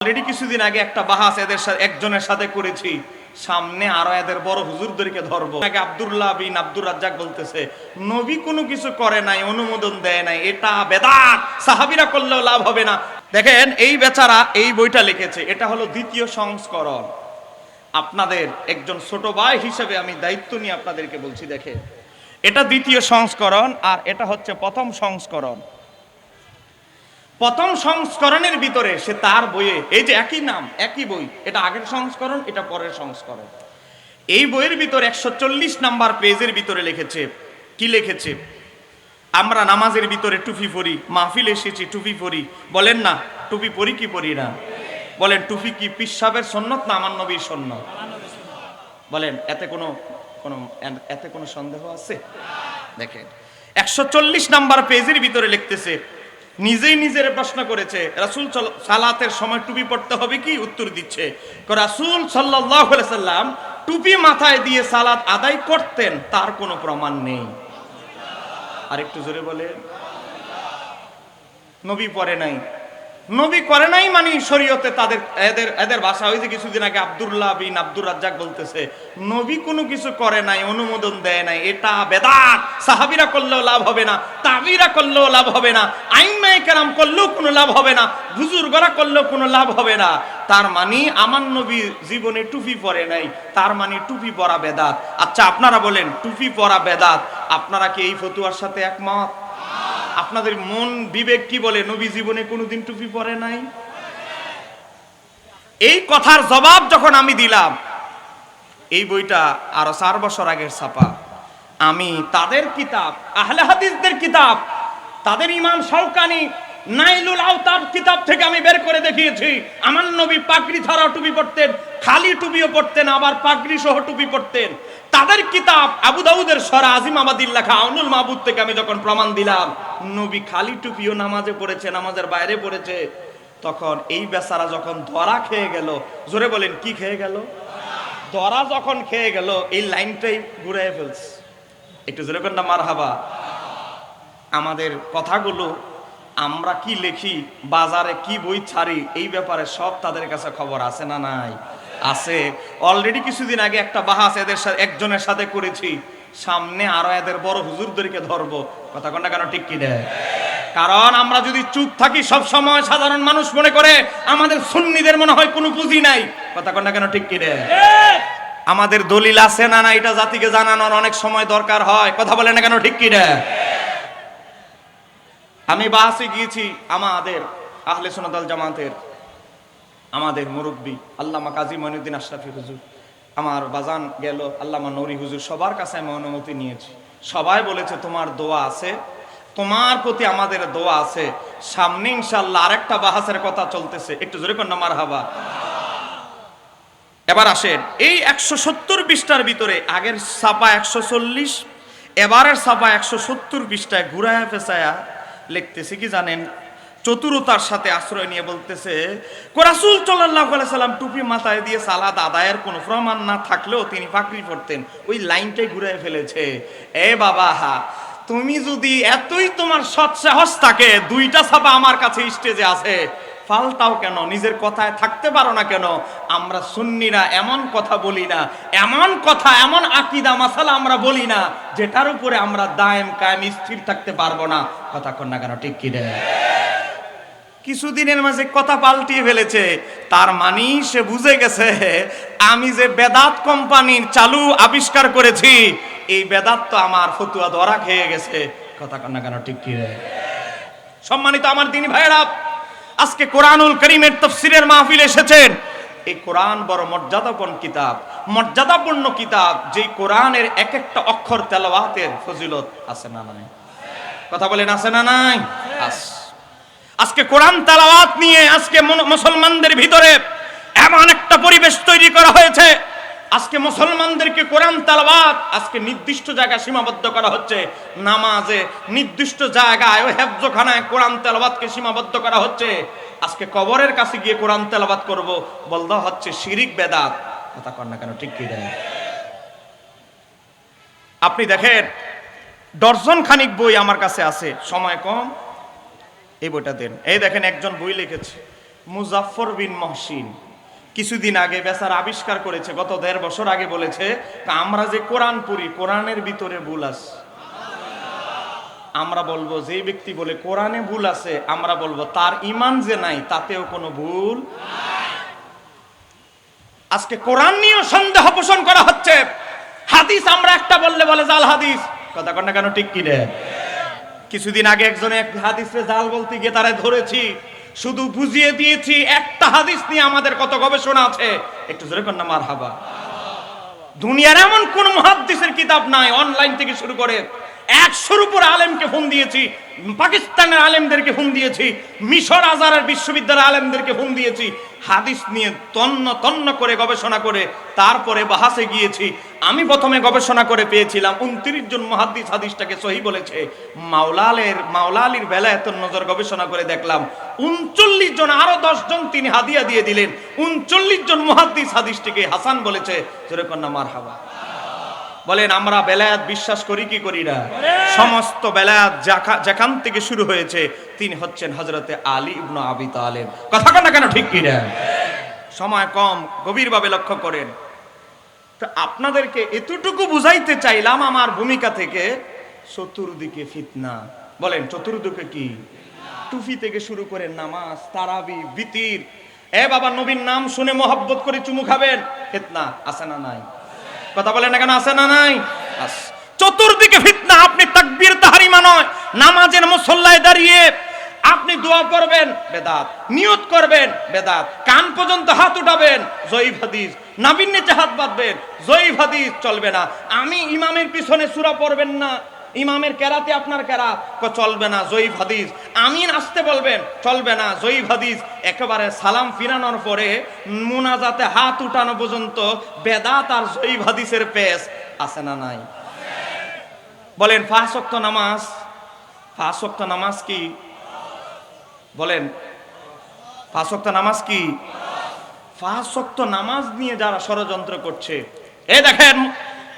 Already কিছুদিন আগে একটা বাহাস এদের সাথে একজনের সাথে করেছি, সামনে আরো এদের বড় হুজুরদেরকে ধরবো। আগে আব্দুল্লাহ বিন আব্দুর রাজ্জাক বলতেছে নবী কোনো কিছু করে নাই, অনুমোদন দেয় নাই, এটা বেদাত, সাহাবীরা করলেও লাভ হবে না। দেখেন এই বেচারা এই বইটা লিখেছে, এটা হলো দ্বিতীয় সংস্করণ। আপনাদের একজন ছোট ভাই হিসেবে আমি দায়িত্ব নিয়ে আপনাদেরকে বলছি, দেখে এটা দ্বিতীয় সংস্করণ আর এটা হচ্ছে প্রথম সংস্করণ। প্রথম সংস্করণের ভিতরে সে তার বইয়ে, এই যে একই নাম একই বই, এটা আগের সংস্করণ, এটা পরের সংস্করণ। এই বইয়ের ভিতরে 140 নাম্বার পেজের ভিতরে লিখেছে, কি লিখেছে? আমরা নামাজের ভিতরে টুপি পরি, মাহফিল এসেছি টুপি পরি, বলেন না টুপি পরি কি পরি না? বলেন টুপি কি পীর সাহেবের সুন্নত না আমার নবীর সুন্নত? বলেন এতে কোনো সন্দেহ আছে? দেখেন 140 নাম্বার পেজের ভিতরে লিখতেছে, নিজেই নিজের প্রশ্ন করেছে, রাসূল সালাতের সময় টুপি পড়তে হবে কি? উত্তর দিচ্ছে, রাসূল সাল্লাল্লাহু আলাইহি সাল্লাম টুপি মাথায় দিয়ে সালাত আদায় করতেন, তার কোনো প্রমাণ নেই। আরেকটু জোরে বলেন। নবী পড়ে নাই, নবী করে নাই মানে শরীয়তে তাদের এদের ভাষা হয়েছে। কিছুদিন আগে আব্দুল্লাহ বিন আব্দুর রাজ্জাক বলতেছে নবী কোনো কিছু করে নাই, অনুমোদন দেয় নাই, এটা বেদাত, সাহাবীরা করলেও লাভ হবে না, তাবিরা করলেও লাভ হবে না, আইম্মায়ে কেরাম করলেও কোনো লাভ হবে না, বুজুর্গরা করলেও কোনো লাভ হবে না। তার মানে আমার নবী জীবনে টুপি পরে নাই, তার মানে টুপি পরা বেদাত। আচ্ছা আপনারা বলেন টুপি পরা বেদাত, আপনারা কি এই ফতোয়ার সাথে একমত? আপনাদের মন বিবেক কি বলে নবী জীবনে কোনোদিন টুপি পরে নাই? এই কথার জবাব যখন আমি দিলাম, এই বইটা আরো 4 বছর আগের ছাপা, আমি তাদের কিতাব, আহলে হাদিসদের কিতাব, তাদের ইমাম শাওকানি নাইলুল আওতার কিতাব থেকে আমি বের করে দেখিয়েছি আমার নবী পাগড়ি ছাড়াও টুপি পরতেন, খালি টুপিও পরতেন, আবার পাগড়ি সহ টুপি পরতেন। তাদের কিতাব আবু দাউদের সরা আজিম আবাদির লেখা আউনুল মাহবুদ থেকে আমি যখন প্রমাণ দিলাম নবী খালি টুপিও নামাজে পড়েছে, নামাজের বাইরে পড়েছে, তখন এই বেচারা যখন ধরা খেয়ে গেল, জোরে বলেন কি খেয়ে গেল? ধরা যখন খেয়ে গেল, এই লাইনটাই ঘুরাই ফেলছে। একটু জোরে করেন না মারহাবা। আমাদের কথাগুলো আমরা কি লিখি, বাজারে কি বই ছাড়ি, এই ব্যাপারে সব তাদের কাছে খবর আছে না নাই? আছে। অলরেডি কিছুদিন আগে একটা বাহাস এদের সাথে একজনের সাথে করেছি, সামনে আরো এদের বড় হুজুরদেরকে ধরবো। কথা কোনটা কেন ঠিক কি দেয়? কারণ আমরা যদি চুপ থাকি সব সময় সাধারণ মানুষ মনে করে আমাদের সুন্নিদের মনে হয় কোনো পুঁজি নাই। কথা কোনটা কেন ঠিক কি দেয়? আমাদের দলিল আছে না না এটা জাতিকে জানানোর অনেক সময় দরকার হয়। কথা বলে না কেন ঠিক কি দেয়? আমি বাসে গিয়েছি, আমাদের আহলে সুন্নাত ওয়াল জামাতের আমাদের মুরব্বী আল্লামা কাজী মঈনুদ্দিন আশরাফি হুজুর, আমার বাজান গেল আল্লামা নূরি হুজুর, সবার কাছে আমি অনুমতি নিয়েছি। সবাই বলেছে তোমার দোয়া আছে, তোমার প্রতি আমাদের দোয়া আছে, সামনে ইনশাআল্লাহ আরেকটা বাহাসের কথা চলতেছে। একটু জোরে কর না মারহাবা। এবার আসেন এই 170 পৃষ্ঠার ভিতরে আগের ছাপা 140, এবারের ছাপা 170 পৃষ্ঠায় ঘুরায়া পেঁচায়া লিখতেছে কি জানেন? চতুরতার সাথে আশ্রয় নিয়ে বলতেছে রাসূল সাল্লাল্লাহু আলাইহি সাল্লাম টুপি মাথায় দিয়ে সালাত আদায়ের কোনো প্রমাণ না থাকলেও তিনি পাগড়ি পরতেন। ওই লাইনটাই ঘুরায় ফেলেছে। এ বাবা, তুমি যদি এতই তোমার সৎসাহস থাকে, 2টা ছাপা আমার কাছে স্টেজে আছে, ফালতাও কেন? নিজের কথায় থাকতে পারো না কেন? আমরা সুন্নিরা এমন কথা বলি না, এমন কথা, এমন আকীদা মাসালা আমরা বলি না যেটার উপরে আমরা দায়েম কায়েম স্থির থাকতে পারবো না। কথা কন না কেন ঠিক কি রে? কিছুদিনের মাঝে কথা পাল্টিয়ে ফেলেছে, তার মানে সে বুঝে গেছে আমি যে বেদাত কোম্পানির চালু আবিষ্কার করেছি, এই বেদাত তো আমার ফতুয়া ধরা খেয়ে গেছে। কথা কন না কেন ঠিক কি রে? সম্মানিত আমার দিনী ভাইরা, আজকে কোরআনুল কারীমের তাফসীরের মাহফিল এসেছেন। এই কোরআন বড় মর্যাদাপূর্ণ কিতাব, মর্যাদাপূর্ণ কিতাব, যেই কোরআনের এক একটা অক্ষর তেলাওয়াতের ফজিলত আছে না নাই? কথা বলেন আছে না নাই? আছে। আজকে কোরআন তেলাওয়াত নিয়ে আজকে মুসলমানদের ভিতরে এমন একটা পরিবেশ তৈরি করা হয়েছে, আজকে মুসলমানদেরকে কোরআন তেলাওয়াত আজকে নির্দিষ্ট জায়গায় সীমাবদ্ধ করা হচ্ছে। নামাজে নির্দিষ্ট জায়গায় ওই হেফজখানায় কোরআন তেলাওয়াতকে সীমাবদ্ধ করা হচ্ছে। আজকে কবরের কাছে গিয়ে কোরআন তেলাওয়াত করব বলতে হচ্ছে শিরিক বেদাত। কথা কর না কেন ঠিক কি দেয়? আপনি দেখেন ডর্জন খানিক বই আমার কাছে আছে, সময় কম, এই বইটা দেন। এই দেখেন একজন বই লিখেছে, মুজাফফর বিন মহসিন কিছুদিন আগে বেচার আবিষ্কার করেছে, গত 1.5 বছর আগে বলেছে, আমরা যে কোরআন পড়ি কোরআনের ভিতরে ভুল আছে। আমরা বলবো যে ব্যক্তি বলে কোরআনে ভুল আছে, আমরা বলবো তার ঈমান যে নাই তাতেও কোনো ভুল। আজকে কোরআন নিয়ে সন্দেহ পোষণ করা হচ্ছে। হাদিস আমরা একটা বললে বলে জাল হাদিস, কথা কন না কেন, ঠিক কি রে? কিছুদিন আগে একজনে এক হাদিসে জাল বলতে গিয়ে তারা ধরেছি, শুধু বুঝিয়ে দিয়েছি একটা হাদিস নিয়ে আমাদের কত গবেষণা আছে, একটু জোরে কর না মারহাবা। দুনিয়ার এমন কোন মুহাদ্দিসের কিতাব নাই, অনলাইন থেকে শুরু করে 100-র উপর আলেমকে ফোন দিয়েছি, পাকিস্তানের আলেমদেরকে ফোন দিয়েছি, মিশর আজহারের বিশ্ববিদ্যালয়ের আলেমদেরকে ফোন দিয়েছি, হাদিস নিয়ে তন্ন তন্ন করে গবেষণা করে তারপরে বাহাসে গিয়েছি। আমি প্রথমে গবেষণা করে পেয়েছিলাম 29 জন মুহাদ্দিস হাদিসটাকে সহিহ বলেছে। মাওলা আলীর বেলায় নজর গবেষণা করে দেখলাম 39 জন, আরো 10 জন তিনি হাদিয়া দিয়ে দিলেন, 39 জন মুহাদ্দিস হাদিসটিকে হাসান বলেছে। যেরকম না মারহাবা বলেন। আমরা বেলায়াত বিশ্বাস করি কি করি না? সমস্ত বেলায়াত যেখান থেকে শুরু হয়েছে তিনি হচ্ছেন হযরতে আলী ইবনে আবি তালেব। কথা কন না কেন, ঠিক কি না? সময় কম, গভীরভাবে লক্ষ্য করেন। তো আপনাদেরকে এতটুকু বুঝাইতে চাইলাম আমার ভূমিকা থেকে, চতুর্দিকে ফিতনা। বলেন চতুর্দিকে কি? টুপি থেকে শুরু করে নামাজ, তারাবি, বিতির। এ বাবা, নবীর নাম শুনে মহব্বত করে চুমু খাবেন, ফিতনা আছে না নাই? কথা বলেন না কেন, আছে না নাই? চতুর্দিকে ফিতনা। আপনি তাকবীর তাহরিমা নয়, নামাজের মুসল্লায় দাঁড়িয়ে আপনি দোয়া করবেন, বেদাত। নিয়ত করবেন, বেদাত। কান পর্যন্ত হাত উঠাবেন, জয়ীফ হাদিস। নাভির নিচে হাত বাঁধবেন, জয়ীফ হাদিস, চলবে না। আমি ইমামের পিছনে সূরা পড়বেন না, ইমামের কেরাতে আপনার কেরাত, চলবে না, জয়ীফ হাদিস। আমিন আসতে বলবেন, চলবে না, জয়ীফ হাদিস। একেবারে সালাম ফিরানোর পরে মুনাজাতে হাত উঠানো পর্যন্ত বেদাত আর জয়ীফ হাদিসের পেশ আছে না নাই? বলেন 5 ওয়াক্ত নামাজ, 5 ওয়াক্ত নামাজ কি? বলেন 5 ওয়াক্ত নামাজ কি? 5 ওয়াক্ত নামাজ নিয়ে যারা ষড়যন্ত্র করছে, এই দেখেন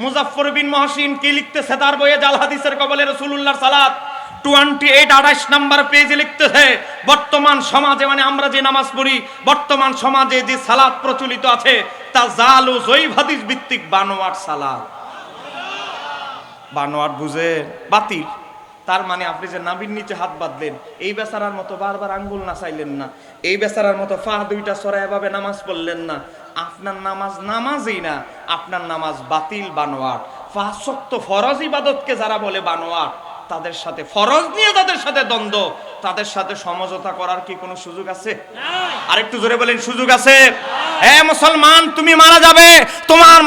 মুজাফফর বিন মহসিন কি লিখতেছে তার বইয়ে, জাল হাদিসের কবলে রাসূলুল্লাহর সালাত 28 নাম্বার পেজে লিখতেছে, বর্তমান সমাজে, মানে আমরা যে নামাজ পড়ি, বর্তমান সমাজে যে সালাত প্রচলিত আছে তা জাল ও জয়ীফ হাদিস ভিত্তিক বানোয়াট সালাত। বানোয়াট বুঝে বাতিল। তার মানে আপনি যে নাভির নিচে হাত বাঁধলেন, এই বেচারার মতো বারবার আঙ্গুল নাচাইলেন না, এই বেচারার মতো পা দুইটা সরায় এভাবে নামাজ পড়লেন না, আপনার নামাজ নামাজই না, আপনার নামাজ বাতিল, বানোয়াট। 5 ওয়াক্ত ফরজ ইবাদতকে যারা বলে বানোয়াট, তাদের সাথে ফরজ নিয়ে তাদের সাথে দ্বন্দ্ব, তাদের সাথে সমঝোতা করার কি কোনো সুযোগ আছে? আরেকটু জোরে বলেন, সুযোগ আছে? হে মুসলমান, তুমি মারা যাবে, তোমার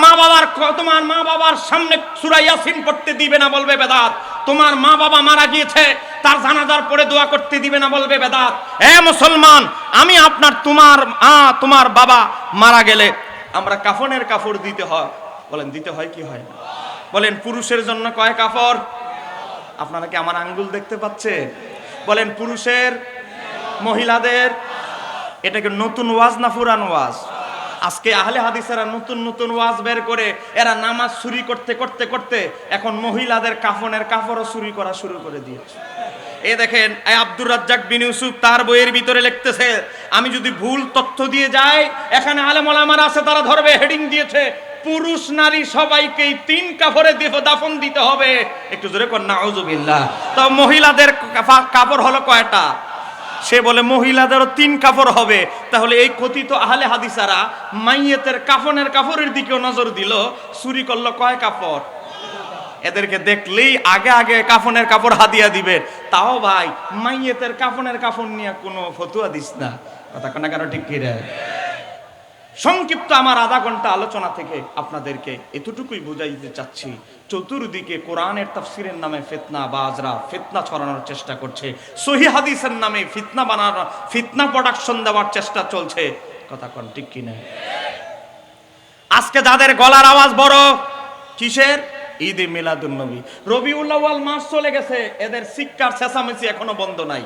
মা বাবার সামনে সূরা ইয়াসিন পড়তে দিবে না, বলবে বেদাত। তোমার মা বাবা মারা গিয়েছে, তার জানাজার পরে দোয়া করতে দিবে না, বলবে বেদাত। হে মুসলমান, আমি তোমার বাবা মারা গেলে আমরা কাফনের কাপড় দিতে হয়, বলেন দিতে হয় কি হয় না? বলেন পুরুষের জন্য কয় কাপড়? আপনারা কি আমার আঙ্গুল দেখতে পাচ্ছেন? বলেন পুরুষের, মহিলাদের। এটাকে নতুন ওয়াজ না পুরান ওয়াজ? আজকে আহলে হাদিসেরা নতুন নতুন ওয়াজ বের করে, এরা নামাজ চুরি করতে করতে করতে এখন মহিলাদের কাফনের কাপড়ও চুরি করা শুরু করে দিয়েছে। এই দেখেন আব্দুর রাজ্জাক বিন ইউসুফ তার বইয়ের ভিতরে লিখতেছে, আমি যদি ভুল তথ্য দিয়ে যাই, এখানে আলেম ওলামারা আছে, তারা ধরবে, হেডিং দিয়েছে, পুরুষ নারী সবাইকেই 3 কাপড়ে দাফন দিতে হবে। একটু জোরে কর নাউজুবিল্লাহ। তো মহিলাদের কাপড় হলো কয়টা? সে বলে মহিলাদেরও 3 কাপড় হবে। তাহলে এই কথিত আহলে হাদিসারা মাইয়েতের কাফনের কাপড়ের দিকেও নজর দিল, চুরি করলো কয় কাপড়? এদেরকে দেখলেই আগে আগে কাফনের কাপড় হাদিয়া দিবে। তাও ভাই মাইয়েতের কাফনের কাপড় নিয়ে কোনো ফতুয়া দিস না, কথা কোনা কেন, ঠিক কি রে? সংক্ষিপ্ত আমার আধা ঘন্টা আলোচনা থেকে আপনাদেরকে এতটুকুই বুঝাইতে চাচ্ছি, চতুর্দিকে কোরআনের তাফসিরের নামে ফিতনাবাজরা ফিতনা ছড়ানোর চেষ্টা করছে, সহিহ হাদিসের নামে ফিতনা বানানোর, ফিতনা প্রোডাকশন দেওয়ার চেষ্টা চলছে, কথা কোন ঠিক কি না? আজকে যাদের গলার আওয়াজ বড়, কিসের? ঈদে মিলাদুন নবী, রবিউল আউয়াল মাস চলে গেছে, এদের শিক্ষার চেঁচামেচি এখনো বন্ধ নাই,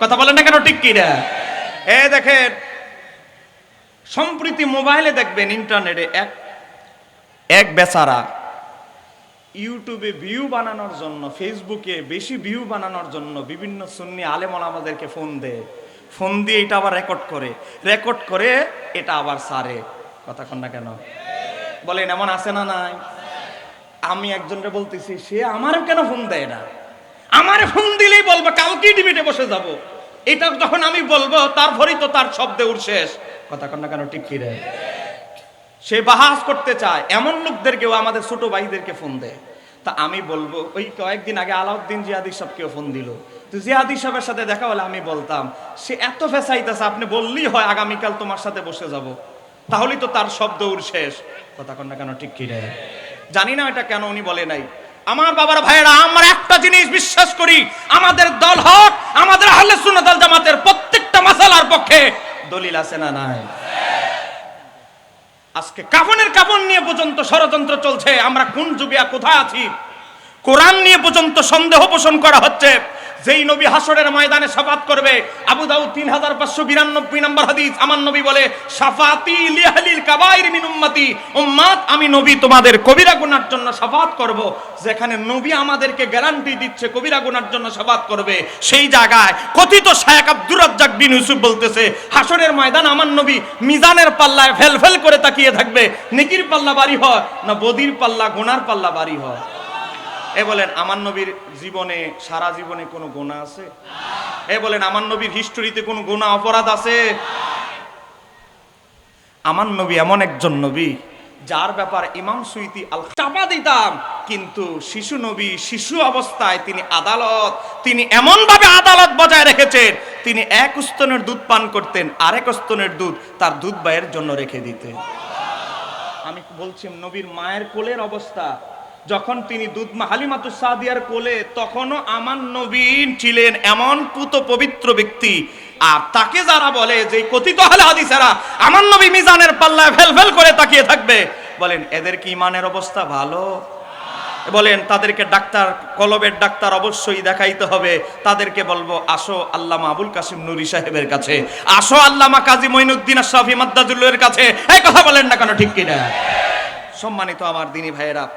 কথা বলেন না কেন, ঠিক কি না? এই দেখেন সম্প্রতি মোবাইলে দেখবেন, ইন্টারনেটে এক বেচারা ইউটিউবে ভিউ বানানোর জন্য, ফেসবুকে বেশি ভিউ বানানোর জন্য বিভিন্ন সুন্নি আলেম ওলামাদেরকে ফোন দেয়, ফোন দিয়ে এটা আবার রেকর্ড করে এটা আবার সারে। কথা কন না কেন? বলেন এমন আছে না নাই? আমি একজনকে বলতেছি, সে আমারও কেন ফোন দেয় না? আমার ফোন দিলেই বলবো কালকেই ডিবেটে বসে যাব। এটা যখন আমি বলবো তারপরেই তো তার শব্দে উঠ শেষ। কথা কন না কেন? ঠিক কি রে? সে বাহাস করতে চায়, এমন লোকদেরকেও আমাদের ছোট ভাইদেরকে ফোন দেয়। তা আমি বলবো, ওই কয়েকদিন আগে আলাউদ্দিন জিহাদি সাহেবকেও ফোন দিল, তো জিহাদি সাহেবের সাথে দেখা হলে আমি বলতাম, সে এত ফেসাইতেছে, আপনি বললেই হয় আগামীকাল তোমার সাথে বসে যাব, তাহলেই তো তার শব্দ উর শেষ। কথা কন না কেন? ঠিক কি রে? জানি না এটা কেন উনি বলে নাই। আমার বাবার ভাইয়েরা, আমরা একটা জিনিস বিশ্বাস করি, আমাদের দল হক, আমাদের আহলে সুন্নাত ওয়াল জামাতের প্রত্যেকটা মাসালার পক্ষে দলিল আছে না নাই? আজকে কাফন নিয়ে পর্যন্ত ষড়যন্ত্র চলছে, আমরা কোন যুগে কোথায় আছি? কোরআন নিয়ে পর্যন্ত সন্দেহ পোষণ করা হচ্ছে। যেই নবী হাসরের ময়দানে শাফাত করবে, আবু দাউদ 3592 নম্বর হাদিস, আমার নবী বলে, শাফাতি লিআহলিল কাবাইর মিন উম্মতি, উম্মত আমি নবী তোমাদের কবিরা গুনার জন্য শাফাত করব। যেখানে নবী আমাদেরকে গ্যারান্টি দিচ্ছে কবিরা গুনার জন্য শাফাত করবে, সেই জায়গায় কথিত শায়েখ আব্দুর রাজ্জাক বিন ইউসুফ বলতেছে, হাসরের ময়দান আমার নবী মিজানের পাল্লায় ফেল করে তাকিয়ে থাকবে, নেকির পাল্লা ভারী হয় না বদির পাল্লা, গুনার পাল্লা ভারী হয়? এ বলেন আমার নবীর জীবনে, সারা জীবনে কোনো গুনাহ আছে? এ বলেন আমার নবীর হিস্টোরিতে কোনো গুনাহ অপরাধ আছে? আমার নবী এমন একজন নবী যার ব্যাপার ইমাম সুয়ুতী চাপা দিতাম, কিন্তু শিশু নবী, শিশু অবস্থায় তিনি এমন ভাবে আদালত বজায় রেখেছেন, তিনি এক স্তনের দুধ পান করতেন, আরেক স্তনের দুধ তার দুধ ভাইয়ের জন্য রেখে দিতেন। আমি বলছি নবীর মায়ের কোলের অবস্থা, যখন তিনি দুধ মা হালিমাতুস সাদিয়ার কোলে, তখনও আমার নবী ছিলেন এমন পুত পবিত্র ব্যক্তি। আর তাকে যারা বলে যে কথিত আহলে হাদিসেরা আমার নবী মিজানের পাল্লায় ফেল করে তাকিয়ে থাকবে, বলেন এদের কি ইমানের অবস্থা ভালো? বলেন তাদেরকে ডাক্তার, কলবের ডাক্তার অবশ্যই দেখাইতে হবে। তাদেরকে বলবো, আসো আল্লামা আবুল কাসিম নুরি সাহেবের কাছে, আসো আল্লামা কাজী মঈনুদ্দিন আশরাফি মাদ্দাজুল্লাহের কাছে। এই কথা বলেন না কেন? ঠিক কিনা? সম্মানিত আমার দিনী ভাইয়েরা,